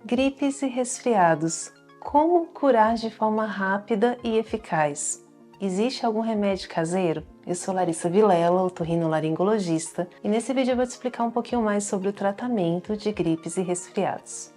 Gripes e resfriados. Como curar de forma rápida e eficaz? Existe algum remédio caseiro? Eu sou Larissa Vilela, otorrinolaringologista, e nesse vídeo eu vou te explicar um pouquinho mais sobre o tratamento de gripes e resfriados.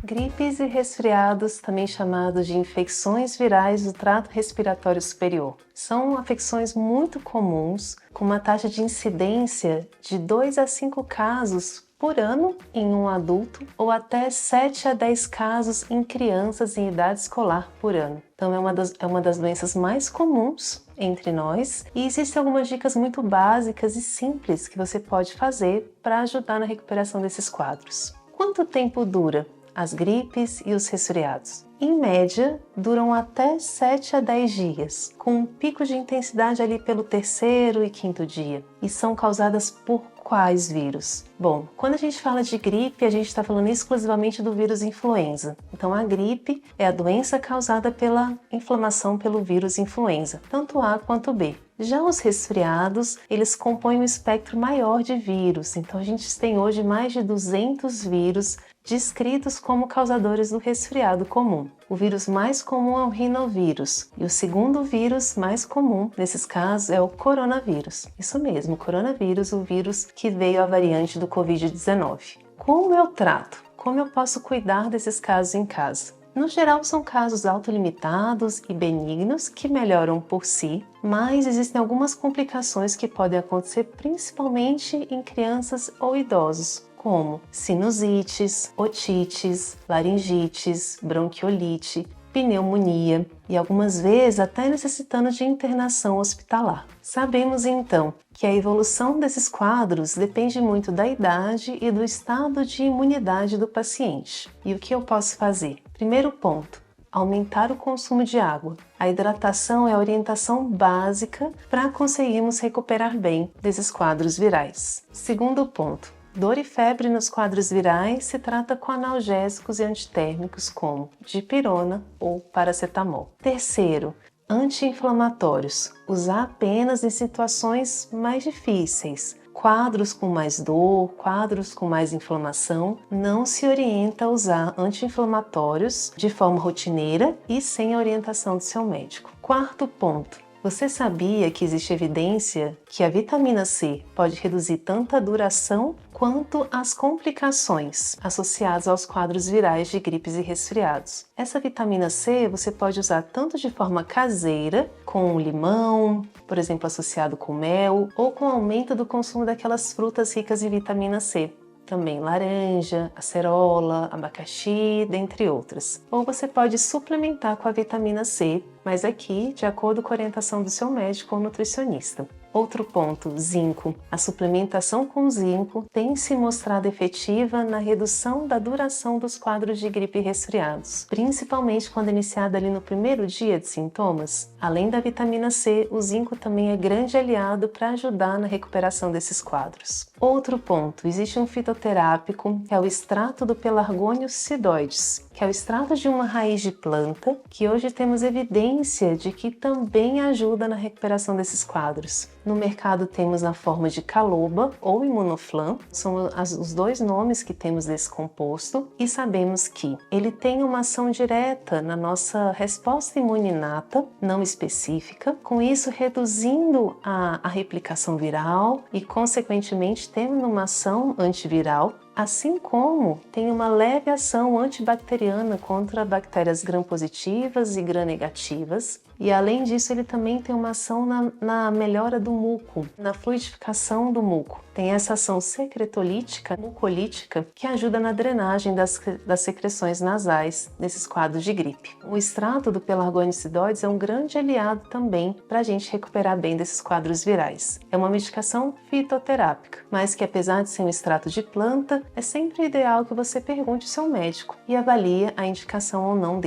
Gripes e resfriados, também chamados de infecções virais do trato respiratório superior, são afecções muito comuns, com uma taxa de incidência de 2 a 5 casos por ano em um adulto ou até 7 a 10 casos em crianças em idade escolar por ano. Então é uma das doenças mais comuns entre nós e existem algumas dicas muito básicas e simples que você pode fazer para ajudar na recuperação desses quadros. Quanto tempo dura as gripes e os resfriados? Em média, duram até 7 a 10 dias, com um pico de intensidade ali pelo terceiro e quinto dia. E são causadas por quais vírus? Bom, quando a gente fala de gripe, a gente está falando exclusivamente do vírus influenza. Então, a gripe é a doença causada pela inflamação pelo vírus influenza, tanto A quanto B. Já os resfriados, eles compõem um espectro maior de vírus. Então, a gente tem hoje mais de 200 vírus descritos como causadores do resfriado comum. O vírus mais comum é o rinovírus e o segundo vírus mais comum nesses casos é o coronavírus. Isso mesmo, o coronavírus, o vírus que veio a variante do Covid-19. Como eu trato? Como eu posso cuidar desses casos em casa? No geral, são casos autolimitados e benignos que melhoram por si, mas existem algumas complicações que podem acontecer principalmente em crianças ou idosos, como sinusites, otites, laringites, bronquiolite, pneumonia e algumas vezes até necessitando de internação hospitalar. Sabemos então que a evolução desses quadros depende muito da idade e do estado de imunidade do paciente. E o que eu posso fazer? Primeiro ponto: aumentar o consumo de água. A hidratação é a orientação básica para conseguirmos recuperar bem desses quadros virais. Segundo ponto: dor e febre nos quadros virais se trata com analgésicos e antitérmicos como dipirona ou paracetamol. Terceiro, anti-inflamatórios. Usar apenas em situações mais difíceis. Quadros com mais dor, quadros com mais inflamação, não se orienta a usar anti-inflamatórios de forma rotineira e sem a orientação do seu médico. Quarto ponto: você sabia que existe evidência que a vitamina C pode reduzir tanto a duração quanto as complicações associadas aos quadros virais de gripes e resfriados? Essa vitamina C você pode usar tanto de forma caseira, com limão, por exemplo, associado com mel, ou com aumento do consumo daquelas frutas ricas em vitamina C. Também laranja, acerola, abacaxi, dentre outras. Ou você pode suplementar com a vitamina C, mas aqui de acordo com a orientação do seu médico ou nutricionista. Outro ponto, zinco. A suplementação com zinco tem se mostrado efetiva na redução da duração dos quadros de gripe e resfriados, principalmente quando iniciada ali no primeiro dia de sintomas. Além da vitamina C, o zinco também é grande aliado para ajudar na recuperação desses quadros. Outro ponto, existe um fitoterápico que é o extrato do Pelargonium scidoides, que é o extrato de uma raiz de planta que hoje temos evidência de que também ajuda na recuperação desses quadros. No mercado temos na forma de caloba ou imunoflam, são os dois nomes que temos desse composto, e sabemos que ele tem uma ação direta na nossa resposta imune inata, não específica, com isso reduzindo a replicação viral e, consequentemente, tendo uma ação antiviral, assim como tem uma leve ação antibacteriana contra bactérias gram-positivas e gram-negativas. E além disso, ele também tem uma ação na melhora do muco, na fluidificação do muco. Tem essa ação secretolítica, mucolítica, que ajuda na drenagem das secreções nasais nesses quadros de gripe. O extrato do Pelargonium scidoides é um grande aliado também para a gente recuperar bem desses quadros virais. É uma medicação fitoterápica, mas que apesar de ser um extrato de planta, é sempre ideal que você pergunte ao seu médico e avalie a indicação ou não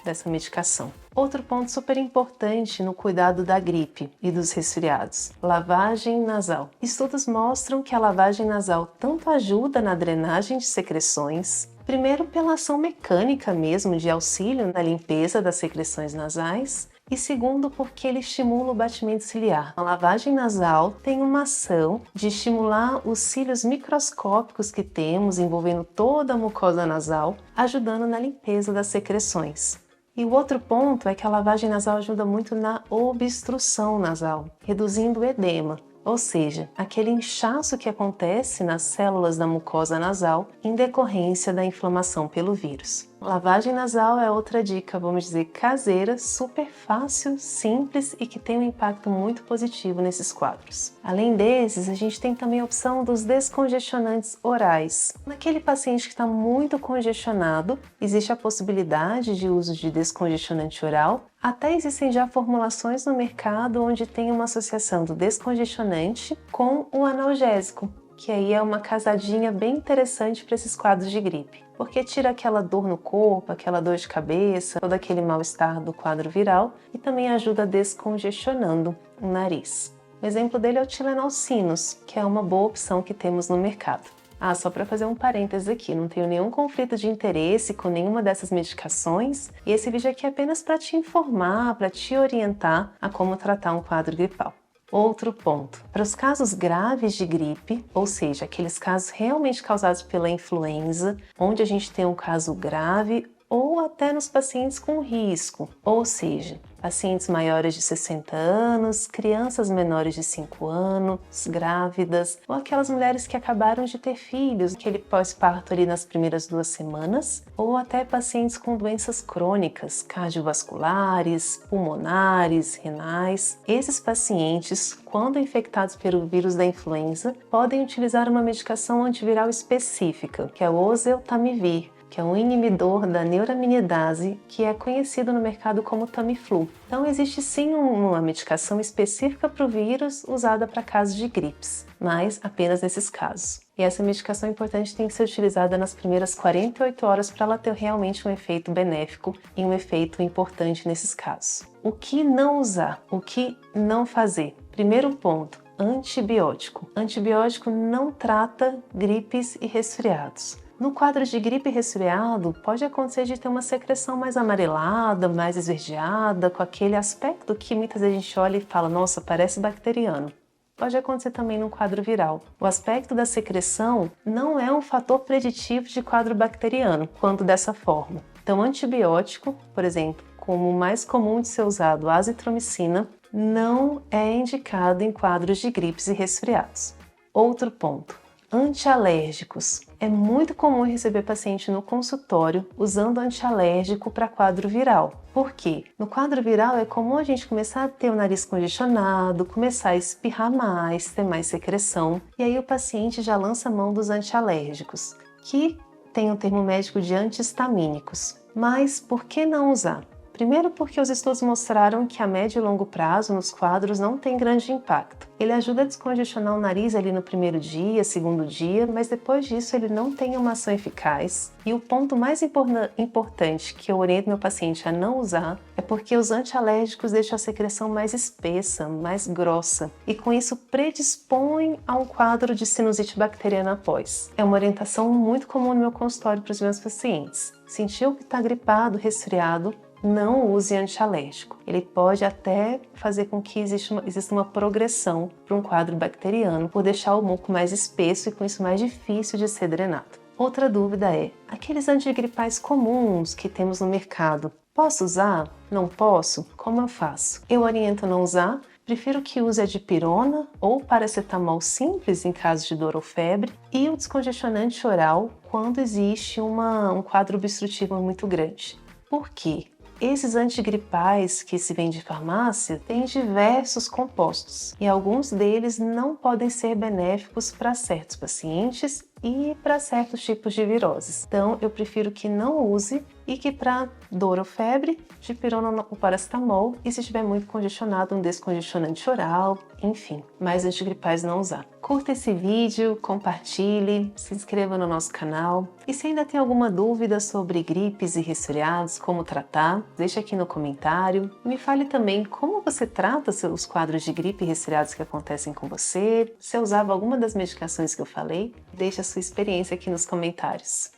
dessa medicação. Outro ponto super importante no cuidado da gripe e dos resfriados: lavagem nasal. Estudos mostram que a lavagem nasal tanto ajuda na drenagem de secreções, primeiro pela ação mecânica mesmo de auxílio na limpeza das secreções nasais, E segundo, porque ele estimula o batimento ciliar. A lavagem nasal tem uma ação de estimular os cílios microscópicos que temos envolvendo toda a mucosa nasal, ajudando na limpeza das secreções. E o outro ponto é que a lavagem nasal ajuda muito na obstrução nasal, reduzindo o edema, ou seja, aquele inchaço que acontece nas células da mucosa nasal em decorrência da inflamação pelo vírus. Lavagem nasal é outra dica, vamos dizer, caseira, super fácil, simples e que tem um impacto muito positivo nesses quadros. Além desses, a gente tem também a opção dos descongestionantes orais. Naquele paciente que está muito congestionado, existe a possibilidade de uso de descongestionante oral. Até existem já formulações no mercado onde tem uma associação do descongestionante com o analgésico, que aí é uma casadinha bem interessante para esses quadros de gripe, porque tira aquela dor no corpo, aquela dor de cabeça, todo aquele mal-estar do quadro viral e também ajuda descongestionando o nariz. O exemplo dele é o Tylenol Sinus, que é uma boa opção que temos no mercado. Só para fazer um parênteses aqui, não tenho nenhum conflito de interesse com nenhuma dessas medicações e esse vídeo aqui é apenas para te informar, para te orientar a como tratar um quadro gripal. Outro ponto, para os casos graves de gripe, ou seja, aqueles casos realmente causados pela influenza, onde a gente tem um caso grave ou até nos pacientes com risco, ou seja, pacientes maiores de 60 anos, crianças menores de 5 anos, grávidas, ou aquelas mulheres que acabaram de ter filhos, aquele pós-parto ali nas primeiras 2 semanas, ou até pacientes com doenças crônicas, cardiovasculares, pulmonares, renais. Esses pacientes, quando infectados pelo vírus da influenza, podem utilizar uma medicação antiviral específica, que é o oseltamivir, que é um inibidor da neuraminidase, que é conhecido no mercado como Tamiflu. Então existe sim uma medicação específica para o vírus usada para casos de gripes, mas apenas nesses casos. E essa medicação importante tem que ser utilizada nas primeiras 48 horas para ela ter realmente um efeito benéfico e um efeito importante nesses casos. O que não usar? O que não fazer? Primeiro ponto, antibiótico. Antibiótico não trata gripes e resfriados. No quadro de gripe e resfriado, pode acontecer de ter uma secreção mais amarelada, mais esverdeada, com aquele aspecto que muitas vezes a gente olha e fala, nossa, parece bacteriano. Pode acontecer também no quadro viral. O aspecto da secreção não é um fator preditivo de quadro bacteriano, quando dessa forma. Então, antibiótico, por exemplo, como o mais comum de ser usado, a azitromicina, não é indicado em quadros de gripes e resfriados. Outro ponto. Antialérgicos. É muito comum receber paciente no consultório usando antialérgico para quadro viral. Por quê? No quadro viral é comum a gente começar a ter o nariz congestionado, começar a espirrar mais, ter mais secreção, e aí o paciente já lança a mão dos antialérgicos, que tem o termo médico de antihistamínicos. Mas por que não usar? Primeiro porque os estudos mostraram que a médio e longo prazo nos quadros não tem grande impacto. Ele ajuda a descongestionar o nariz ali no primeiro dia, segundo dia, mas depois disso ele não tem uma ação eficaz. E o ponto mais importante que eu oriento meu paciente a não usar é porque os antialérgicos deixam a secreção mais espessa, mais grossa, e com isso predispõem a um quadro de sinusite bacteriana após. É uma orientação muito comum no meu consultório para os meus pacientes. Sentiu que está gripado, resfriado, não use antialérgico. Ele pode até fazer com que exista uma progressão para um quadro bacteriano por deixar o muco mais espesso e com isso mais difícil de ser drenado. Outra dúvida é, aqueles antigripais comuns que temos no mercado, posso usar? Não posso? Como eu faço? Eu oriento a não usar. Prefiro que use a dipirona ou paracetamol simples em caso de dor ou febre e o descongestionante oral quando existe um quadro obstrutivo muito grande. Por quê? Esses antigripais que se vendem de farmácia têm diversos compostos e alguns deles não podem ser benéficos para certos pacientes e para certos tipos de viroses. Então, eu prefiro que não use e que para dor ou febre, dipirona ou paracetamol e se estiver muito congestionado, um descongestionante oral, enfim, mais antigripais não usar. Curta esse vídeo, compartilhe, se inscreva no nosso canal e se ainda tem alguma dúvida sobre gripes e resfriados, como tratar, deixa aqui no comentário. Me fale também como você trata os quadros de gripe e resfriados que acontecem com você, se usava alguma das medicações que eu falei, deixa a sua experiência aqui nos comentários.